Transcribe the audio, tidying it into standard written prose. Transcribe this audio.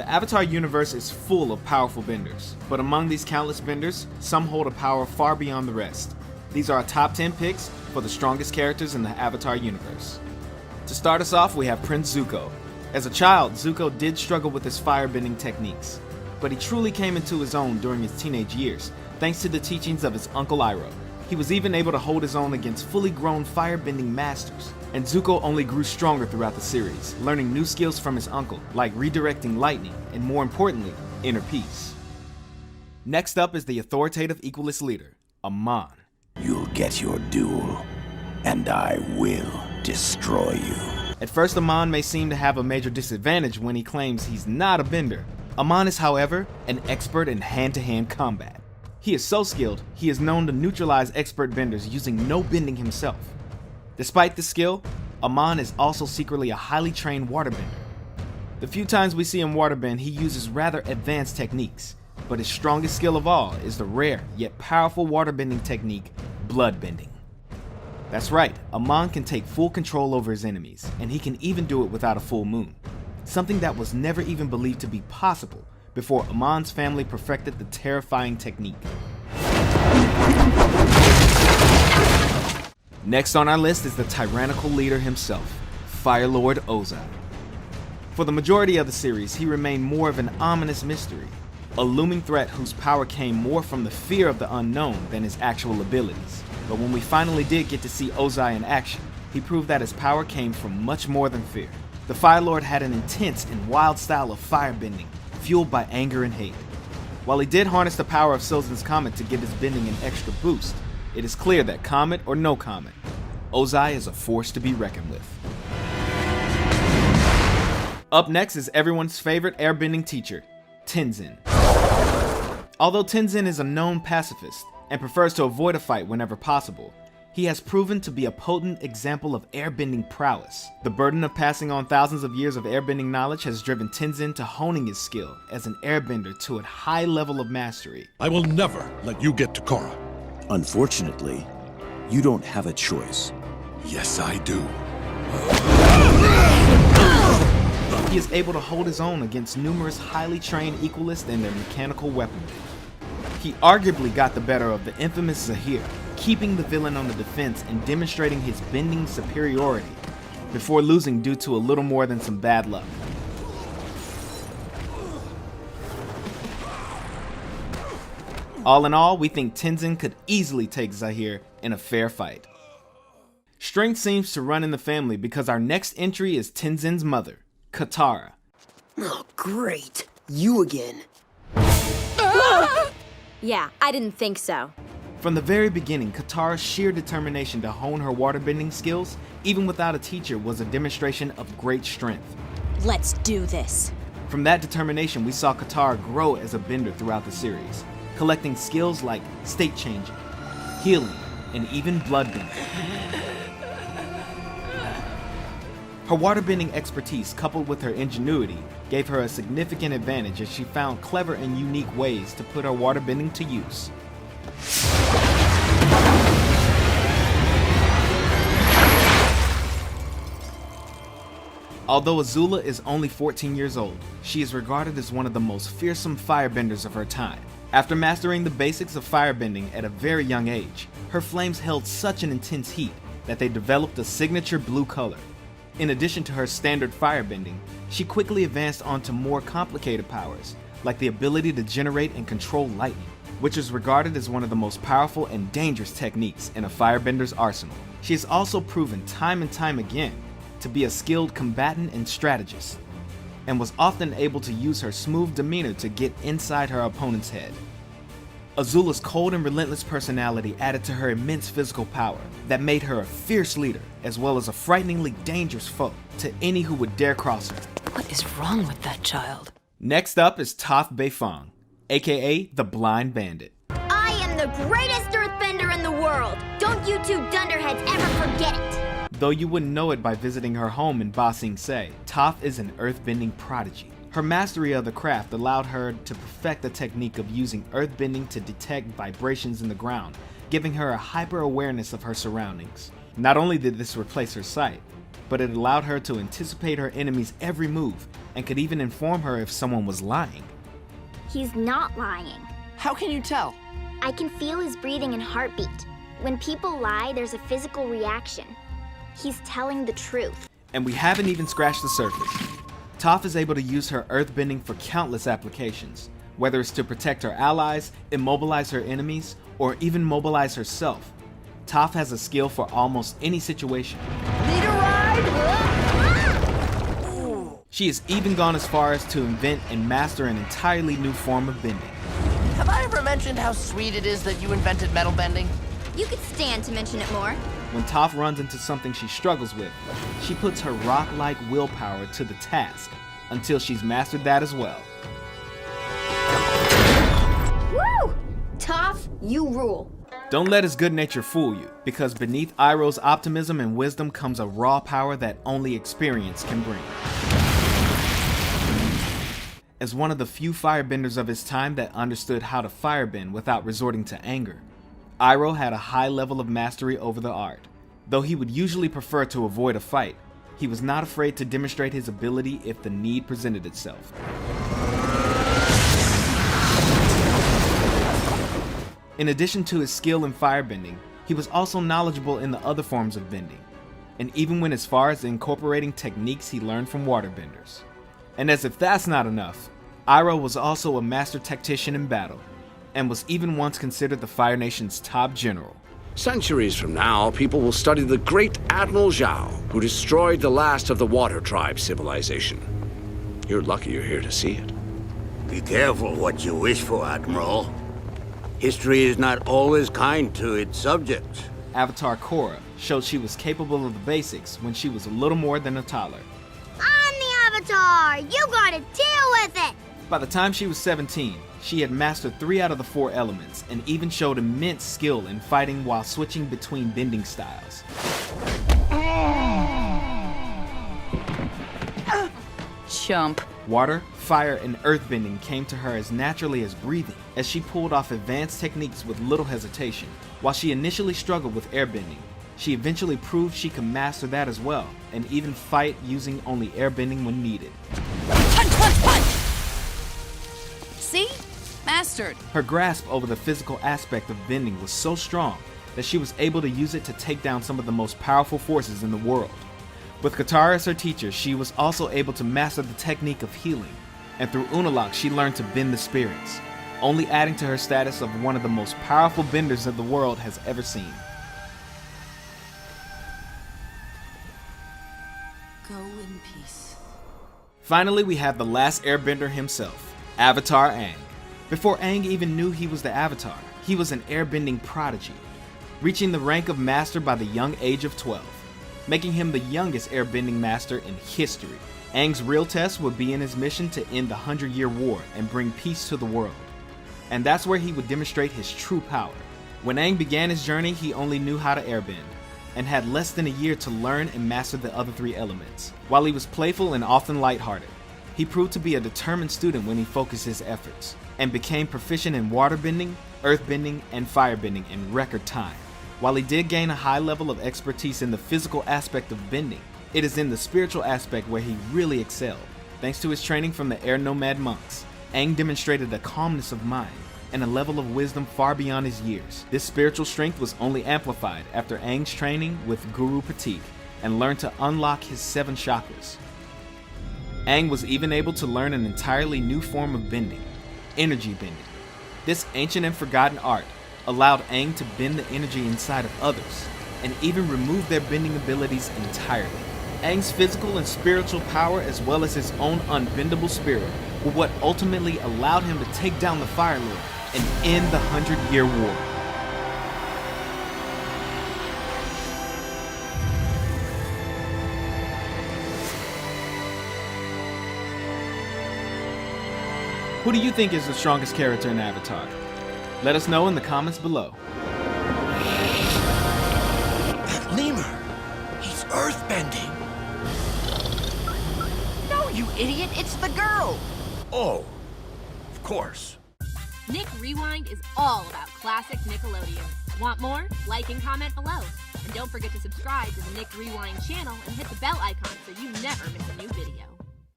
The Avatar universe is full of powerful benders, but among these countless benders, some hold a power far beyond the rest. These are our top 10 picks for the strongest characters in the Avatar universe. To start us off, we have Prince Zuko. As a child, Zuko did struggle with his firebending techniques, but he truly came into his own during his teenage years, thanks to the teachings of his uncle Iroh. He was even able to hold his own against fully grown firebending masters, and Zuko only grew stronger throughout the series, learning new skills from his uncle, like redirecting lightning, and more importantly, inner peace. Next up is the authoritative Equalist leader, Amon. You'll get your duel, and I will destroy you. At first, Amon may seem to have a major disadvantage when he claims he's not a bender. Amon is, however, an expert in hand-to-hand combat. He is so skilled, he is known to neutralize expert benders using no bending himself. Despite this skill, Amon is also secretly a highly trained waterbender. The few times we see him waterbend, he uses rather advanced techniques, but his strongest skill of all is the rare yet powerful waterbending technique, bloodbending. That's right, Amon can take full control over his enemies, and he can even do it without a full moon, something that was never even believed to be possible before Amon's family perfected the terrifying technique. Next on our list is the tyrannical leader himself, Fire Lord Ozai. For the majority of the series, he remained more of an ominous mystery, a looming threat whose power came more from the fear of the unknown than his actual abilities. But when we finally did get to see Ozai in action, he proved that his power came from much more than fear. The Fire Lord had an intense and wild style of firebending, fueled by anger and hate. While he did harness the power of Sozin's Comet to give his bending an extra boost, it is clear that comet or no comet, Ozai is a force to be reckoned with. Up next is everyone's favorite airbending teacher, Tenzin. Although Tenzin is a known pacifist and prefers to avoid a fight whenever possible, he has proven to be a potent example of airbending prowess. The burden of passing on thousands of years of airbending knowledge has driven Tenzin to honing his skill as an airbender to a high level of mastery. I will never let you get to Korra. Unfortunately, you don't have a choice. Yes, I do. He is able to hold his own against numerous highly trained Equalists and their mechanical weaponry. He arguably got the better of the infamous Zahir, keeping the villain on the defense and demonstrating his bending superiority, before losing due to a little more than some bad luck. All in all, we think Tenzin could easily take Zahir in a fair fight. Strength seems to run in the family because our next entry is Tenzin's mother, Katara. Oh, great. You again. Yeah, I didn't think so. From the very beginning, Katara's sheer determination to hone her waterbending skills, even without a teacher, was a demonstration of great strength. Let's do this. From that determination, we saw Katara grow as a bender throughout the series, collecting skills like state changing, healing, and even bloodbending. Her waterbending expertise, coupled with her ingenuity, gave her a significant advantage as she found clever and unique ways to put her waterbending to use. Although Azula is only 14 years old, she is regarded as one of the most fearsome firebenders of her time. After mastering the basics of firebending at a very young age, her flames held such an intense heat that they developed a signature blue color. In addition to her standard firebending, she quickly advanced onto more complicated powers, like the ability to generate and control lightning, which is regarded as one of the most powerful and dangerous techniques in a firebender's arsenal. She has also proven time and time again to be a skilled combatant and strategist, and was often able to use her smooth demeanor to get inside her opponent's head. Azula's cold and relentless personality added to her immense physical power that made her a fierce leader, as well as a frighteningly dangerous foe to any who would dare cross her. What is wrong with that child? Next up is Toph Beifong, aka the Blind Bandit. I am the greatest earthbender in the world! Don't you two dunderheads ever forget it! Though you wouldn't know it by visiting her home in Ba Sing Se, Toph is an earthbending prodigy. Her mastery of the craft allowed her to perfect the technique of using earthbending to detect vibrations in the ground, giving her a hyper-awareness of her surroundings. Not only did this replace her sight, but it allowed her to anticipate her enemy's every move and could even inform her if someone was lying. He's not lying. How can you tell? I can feel his breathing and heartbeat. When people lie, there's a physical reaction. He's telling the truth. And we haven't even scratched the surface. Toph is able to use her earthbending for countless applications, whether it's to protect her allies, immobilize her enemies, or even mobilize herself. Toph has a skill for almost any situation. Need a ride? She has even gone as far as to invent and master an entirely new form of bending. Have I ever mentioned how sweet it is that you invented metal bending? You could stand to mention it more. When Toph runs into something she struggles with, she puts her rock-like willpower to the task until she's mastered that as well. Woo! Toph, you rule. Don't let his good nature fool you, because beneath Iroh's optimism and wisdom comes a raw power that only experience can bring. As one of the few firebenders of his time that understood how to firebend without resorting to anger, Iroh had a high level of mastery over the art. Though he would usually prefer to avoid a fight, he was not afraid to demonstrate his ability if the need presented itself. In addition to his skill in firebending, he was also knowledgeable in the other forms of bending, and even went as far as incorporating techniques he learned from waterbenders. And as if that's not enough, Iroh was also a master tactician in battle, and was even once considered the Fire Nation's top general. Centuries from now, people will study the great Admiral Zhao, who destroyed the last of the Water Tribe civilization. You're lucky you're here to see it. Be careful what you wish for, Admiral. History is not always kind to its subjects. Avatar Korra showed she was capable of the basics when she was a little more than a toddler. I'm the Avatar! You gotta deal with it! By the time she was 17, she had mastered 3 out of the 4 elements and even showed immense skill in fighting while switching between bending styles. Chump. Water, fire, and earthbending came to her as naturally as breathing, as she pulled off advanced techniques with little hesitation. While she initially struggled with airbending, she eventually proved she could master that as well, and even fight using only airbending when needed. Punch, punch, punch! See? Mastered. Her grasp over the physical aspect of bending was so strong that she was able to use it to take down some of the most powerful forces in the world. With Katara as her teacher, she was also able to master the technique of healing, and through Unalaq she learned to bend the spirits, only adding to her status of one of the most powerful benders that the world has ever seen. Go in peace. Finally, we have the last airbender himself, Avatar Aang. Before Aang even knew he was the Avatar, he was an airbending prodigy, reaching the rank of master by the young age of 12, making him the youngest airbending master in history. Aang's real test would be in his mission to end the 100-Year War and bring peace to the world. And that's where he would demonstrate his true power. When Aang began his journey, he only knew how to airbend, and had less than a year to learn and master the other 3 elements. While he was playful and often lighthearted, he proved to be a determined student when he focused his efforts, and became proficient in waterbending, earthbending, and firebending in record time. While he did gain a high level of expertise in the physical aspect of bending, it is in the spiritual aspect where he really excelled. Thanks to his training from the Air Nomad monks, Aang demonstrated a calmness of mind and a level of wisdom far beyond his years. This spiritual strength was only amplified after Aang's training with Guru Patik and learned to unlock his 7 chakras. Aang was even able to learn an entirely new form of bending, energy bending. This ancient and forgotten art allowed Aang to bend the energy inside of others, and even remove their bending abilities entirely. Aang's physical and spiritual power, as well as his own unbendable spirit, were what ultimately allowed him to take down the Fire Lord and end the 100-Year War. Who do you think is the strongest character in Avatar? Let us know in the comments below. That lemur! He's earthbending! No, you idiot, it's the girl! Oh, of course. Nick Rewind is all about classic Nickelodeon. Want more? Like and comment below. And don't forget to subscribe to the Nick Rewind channel and hit the bell icon so you never miss a new video.